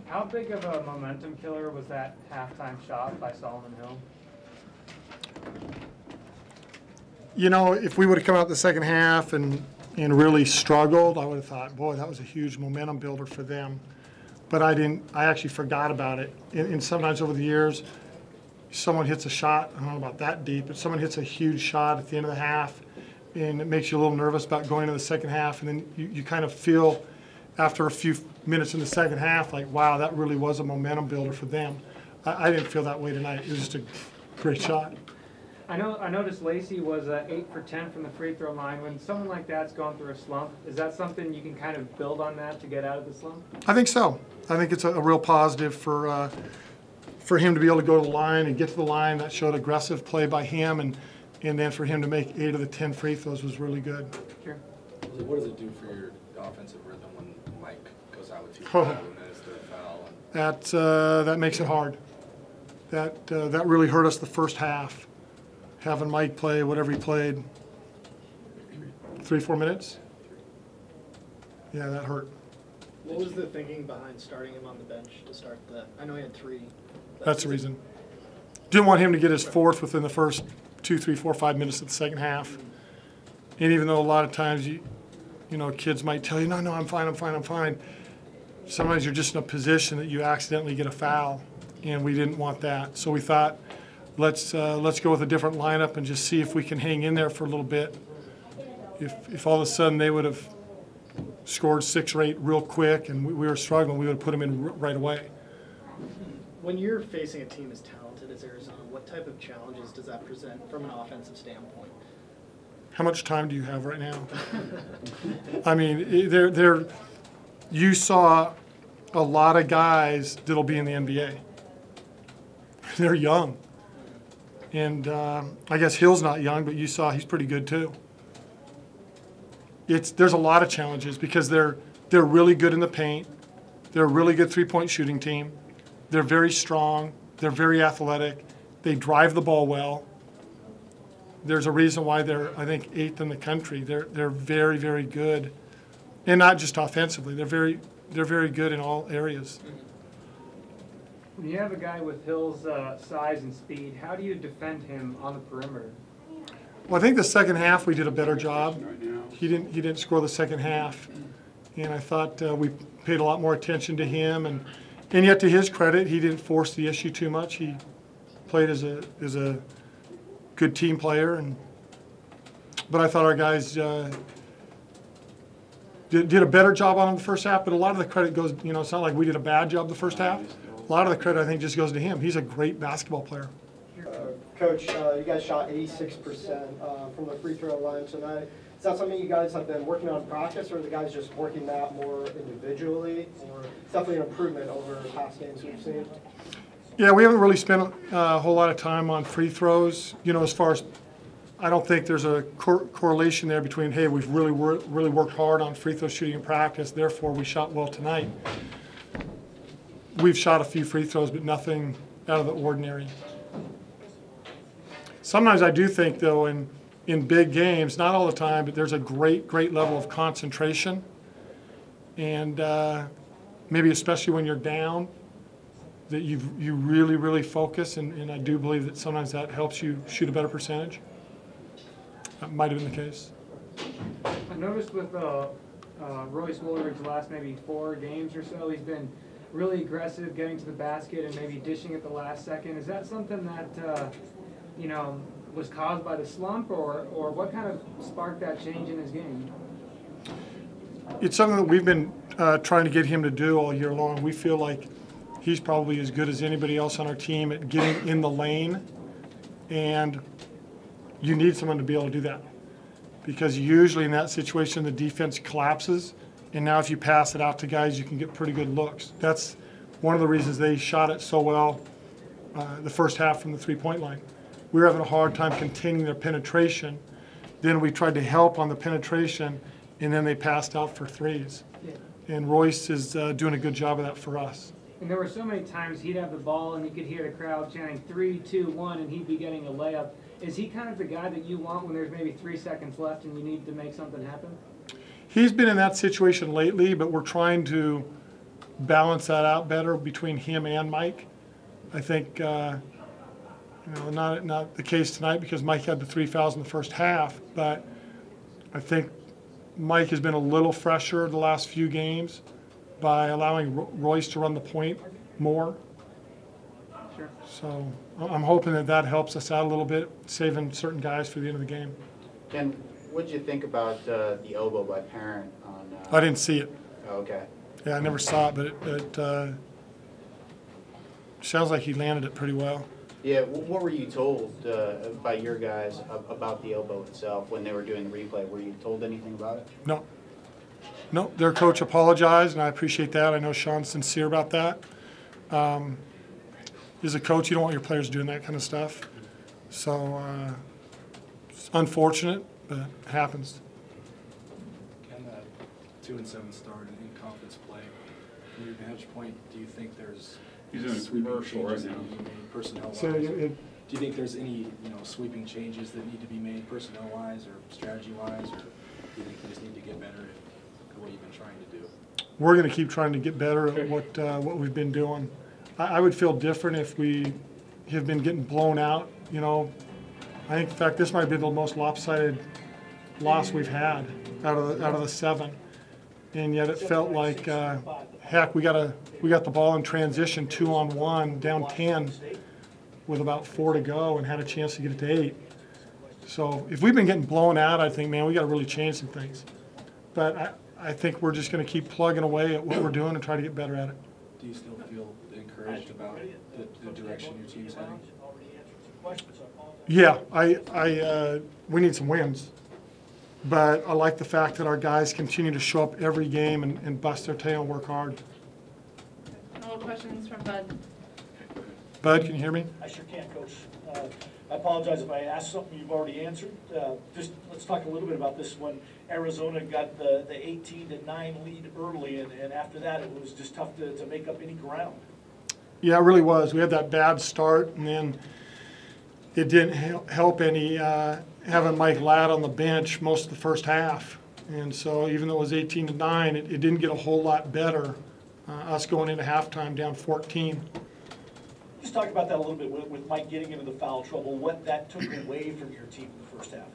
How big of a momentum killer was that halftime shot by Solomon Hill? You know, if we would have come out the second half and really struggled, I would have thought, boy, that was a huge momentum builder for them. But I didn't. I actually forgot about it. And sometimes over the years, someone hits a shot, I don't know about that deep, but someone hits a huge shot at the end of the half, and it makes you a little nervous about going to the second half, and then you kind of feel after a few minutes in the second half like, wow, that really was a momentum builder for them. I didn't feel that way tonight. It was just a great shot. I noticed Lacey was 8 for 10 from the free throw line. When someone like that's going through a slump, is that something you can kind of build on that to get out of the slump? I think so. I think it's a real positive for him to be able to go to the line and get to the line. That showed aggressive play by him, and then for him to make 8 of the 10 free throws was really good. Sure. What does it do for your offensive rhythm when Mike goes out with 2 Oh. fouls and there's the foul? That makes it hard. That really hurt us the first half. Having Mike play whatever he played, 3-4 minutes. Yeah, that hurt. What was the thinking behind starting him on the bench to start I know he had 3. That's the reason. Didn't want him to get his 4th within the first 2, 3, 4, 5 minutes of the second half. And even though a lot of times you know, kids might tell you, no, I'm fine. Sometimes you're just in a position that you accidentally get a foul, and we didn't want that. So we thought, let's go with a different lineup and just see if we can hang in there for a little bit. If all of a sudden they would have scored 6 or 8 real quick and we were struggling, we would have put them in right away. When you're facing a team as talented as Arizona, what type of challenges does that present from an offensive standpoint? How much time do you have right now? I mean, you saw a lot of guys that'll be in the NBA. They're young. And I guess Hill's not young, but you saw he's pretty good too. There's a lot of challenges because they're really good in the paint. They're a really good three-point shooting team. They're very strong. They're very athletic. They drive the ball well. There's a reason why they're, I think, 8th in the country. They're very, very good, and not just offensively. They're very good in all areas. When you have a guy with Hill's size and speed, how do you defend him on the perimeter? Well, I think the second half we did a better job. He didn't score the second half, and I thought we paid a lot more attention to him. And yet, to his credit, he didn't force the issue too much. He played as a good team player, but I thought our guys did a better job on him the first half. But a lot of the credit goes, you know, it's not like we did a bad job the first half. A lot of the credit, I think, just goes to him. He's a great basketball player. Coach, you guys shot 86% from the free throw line tonight. Is that something you guys have been working on in practice, or are the guys just working that more individually? Or it's definitely an improvement over past games we've seen? Yeah, we haven't really spent a whole lot of time on free throws. You know, as far as I don't think there's a correlation there between, hey, we've really worked hard on free throw shooting in practice, therefore we shot well tonight. We've shot a few free throws, but nothing out of the ordinary. Sometimes I do think, though, in big games, not all the time, but there's a great level of concentration. And maybe especially when you're down, that you really focus, and I do believe that sometimes that helps you shoot a better percentage. That might have been the case. I noticed with Royce Woolridge's last maybe 4 games or so, he's been really aggressive getting to the basket and maybe dishing at the last second. Is that something that you know, was caused by the slump, or what kind of sparked that change in his game? It's something that we've been trying to get him to do all year long. We feel like he's probably as good as anybody else on our team at getting in the lane, and you need someone to be able to do that, because usually in that situation the defense collapses, and now if you pass it out to guys, you can get pretty good looks. That's one of the reasons they shot it so well the first half from the three-point line. We were having a hard time containing their penetration. Then we tried to help on the penetration, and then they passed out for threes. Yeah. And Royce is doing a good job of that for us. And there were so many times he'd have the ball and you could hear the crowd chanting 3, 2, 1, and he'd be getting a layup. Is he kind of the guy that you want when there's maybe 3 seconds left and you need to make something happen? He's been in that situation lately, but we're trying to balance that out better between him and Mike. I think, not the case tonight because Mike had the 3 fouls in the first half, but I think Mike has been a little fresher the last few games by allowing Royce to run the point more. Sure. So I'm hoping that helps us out a little bit, saving certain guys for the end of the game. Ken, what did you think about the elbow by Parent on? I didn't see it. Oh, okay. Yeah, I never saw it, but it sounds like he landed it pretty well. Yeah, what were you told by your guys about the elbow itself when they were doing the replay? Were you told anything about it? No, their coach apologized, and I appreciate that. I know Sean's sincere about that. As a coach, you don't want your players doing that kind of stuff. So it's unfortunate, but it happens. Can that 2-7 start in conference play, from your vantage point, do you think there's sweeping changes that need to be made personnel-wise? So Do you think there's any sweeping changes that need to be made personnel-wise or strategy-wise, or do you think you just need to get better at what you've been trying to do? We're going to keep trying to get better at what we've been doing. I would feel different if we have been getting blown out. I think, in fact, this might be the most lopsided loss we've had out of the 7, and yet it felt like, heck, we got the ball in transition 2-on-1, down 10, with about 4 to go, and had a chance to get it to 8. So if we've been getting blown out, I think, man, we got to really change some things. But I think we're just going to keep plugging away at what we're doing and try to get better at it. Do you still feel encouraged about the direction your team's heading? Yeah, we need some wins. But I like the fact that our guys continue to show up every game and bust their tail and work hard. No questions from Bud. Bud, can you hear me? I sure can, Coach. I apologize if I asked something you've already answered. Just let's talk a little bit about this when Arizona got the 18-9 lead early, and after that it was just tough to make up any ground. Yeah, it really was. We had that bad start, and then it didn't help any having Mike Ladd on the bench most of the first half. And so even though it was 18-9, it didn't get a whole lot better, us going into halftime down 14. Just talk about that a little bit with Mike getting into the foul trouble, what that took away from your team in the first half.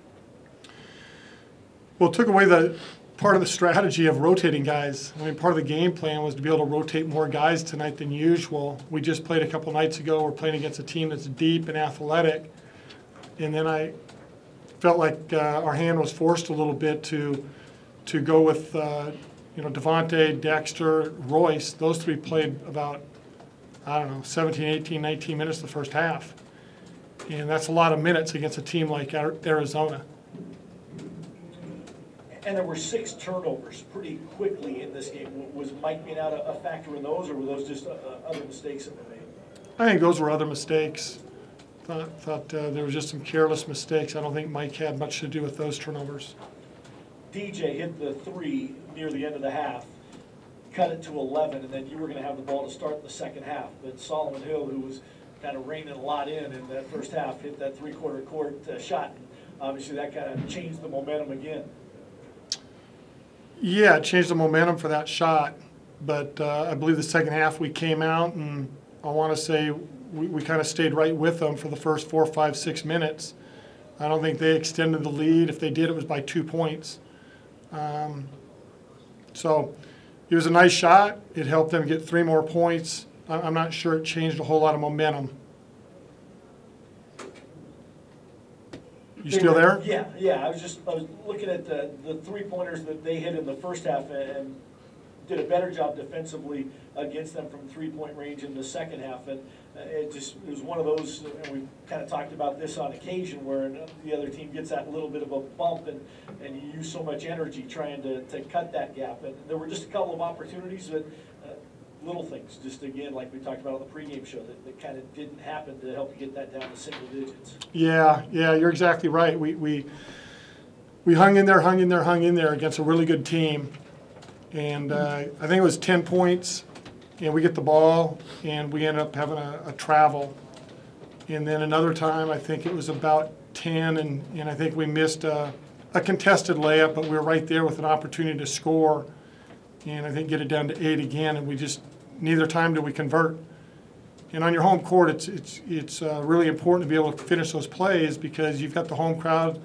Well, it took away the part of the strategy of rotating guys. I mean, part of the game plan was to be able to rotate more guys tonight than usual. We just played a couple nights ago. We're playing against a team that's deep and athletic. And then I felt like our hand was forced a little bit to go with, Devontae, Dexter, Royce. Those 3 played about, 17, 18, 19 minutes the first half. And that's a lot of minutes against a team like Arizona. And there were 6 turnovers pretty quickly in this game. Was Mike being out a factor in those, or were those just other mistakes that were made? I think those were other mistakes. Thought there was just some careless mistakes. I don't think Mike had much to do with those turnovers. DJ hit the 3 near the end of the half, cut it to 11, and then you were going to have the ball to start the second half. But Solomon Hill, who was kind of reining a lot in that first half, hit that 3/4 court shot. And obviously, that kind of changed the momentum again. Yeah, it changed the momentum for that shot. But I believe the second half we came out, and I want to say we kind of stayed right with them for the first 4, 5, 6 minutes. I don't think they extended the lead. If they did, it was by 2 points. So it was a nice shot. It helped them get 3 more points. I'm not sure it changed a whole lot of momentum. You still there? Yeah. I was looking at the 3-pointers that they hit in the first half and did a better job defensively against them from 3-point range in the second half. And it was one of those, and we kind of talked about this on occasion, where the other team gets that little bit of a bump and you use so much energy trying to cut that gap. And there were just a couple of opportunities that little things, just again, like we talked about on the pregame show, that kind of didn't happen to help you get that down to single digits. Yeah, you're exactly right. We hung in there against a really good team. And I think it was 10 points, and we get the ball, and we end up having a travel. And then another time, I think it was about 10, and I think we missed a contested layup, but we were right there with an opportunity to score. and I think get it down to 8 again, and we just, neither time do we convert. And on your home court, it's really important to be able to finish those plays because you've got the home crowd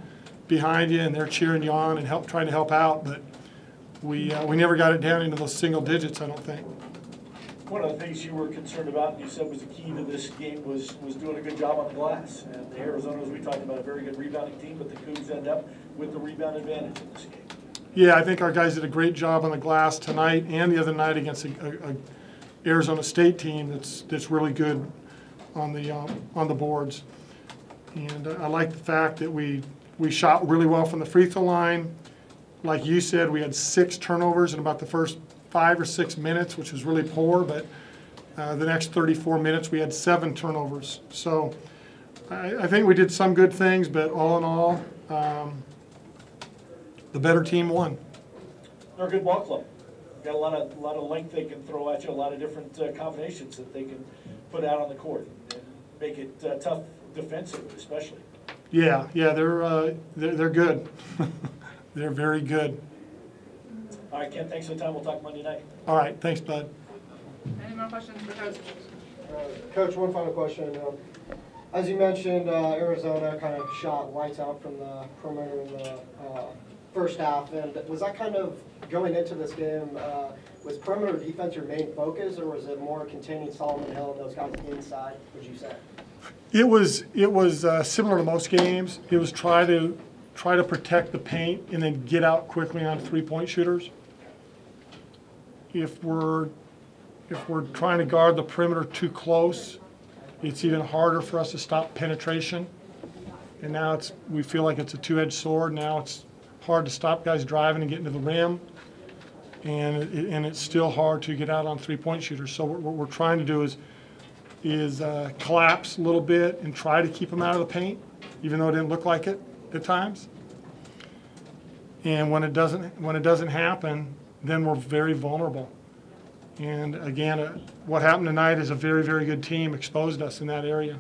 behind you and they're cheering you on and trying to help out. But we never got it down into those single digits, I don't think. One of the things you were concerned about, and you said was the key to this game, was doing a good job on the glass. And the Arizona, as we talked about, a very good rebounding team, but the Cougs end up with the rebound advantage in this game. Yeah, I think our guys did a great job on the glass tonight and the other night against a Arizona State team that's really good on the boards. And I like the fact that we shot really well from the free throw line. Like you said, we had 6 turnovers in about the first 5 or 6 minutes, which was really poor, but the next 34 minutes we had 7 turnovers. So I think we did some good things, but all in all, the better team won. They're a good ball club. Got a lot of length they can throw at you, a lot of different combinations that they can put out on the court and make it tough defensively, especially. Yeah, they're good. They're very good. All right, Ken, thanks for the time. We'll talk Monday night. All right, thanks, Bud. Any more questions for Coach? Coach, one final question. As you mentioned, Arizona kind of shot lights out from the perimeter in the first half, and was that kind of going into this game, was perimeter defense your main focus, or was it more containing Solomon Hill and those guys inside, would you say? It was similar to most games. It was try to protect the paint and then get out quickly on 3-point shooters. If we're trying to guard the perimeter too close, it's even harder for us to stop penetration. And now we feel like it's a two-edged sword. Now it's hard to stop guys driving and getting to the rim, and it's still hard to get out on 3-point shooters. So what we're trying to do is collapse a little bit and try to keep them out of the paint, even though it didn't look like it at times. And when it doesn't happen, then we're very vulnerable. And again, what happened tonight is a very, very good team exposed us in that area.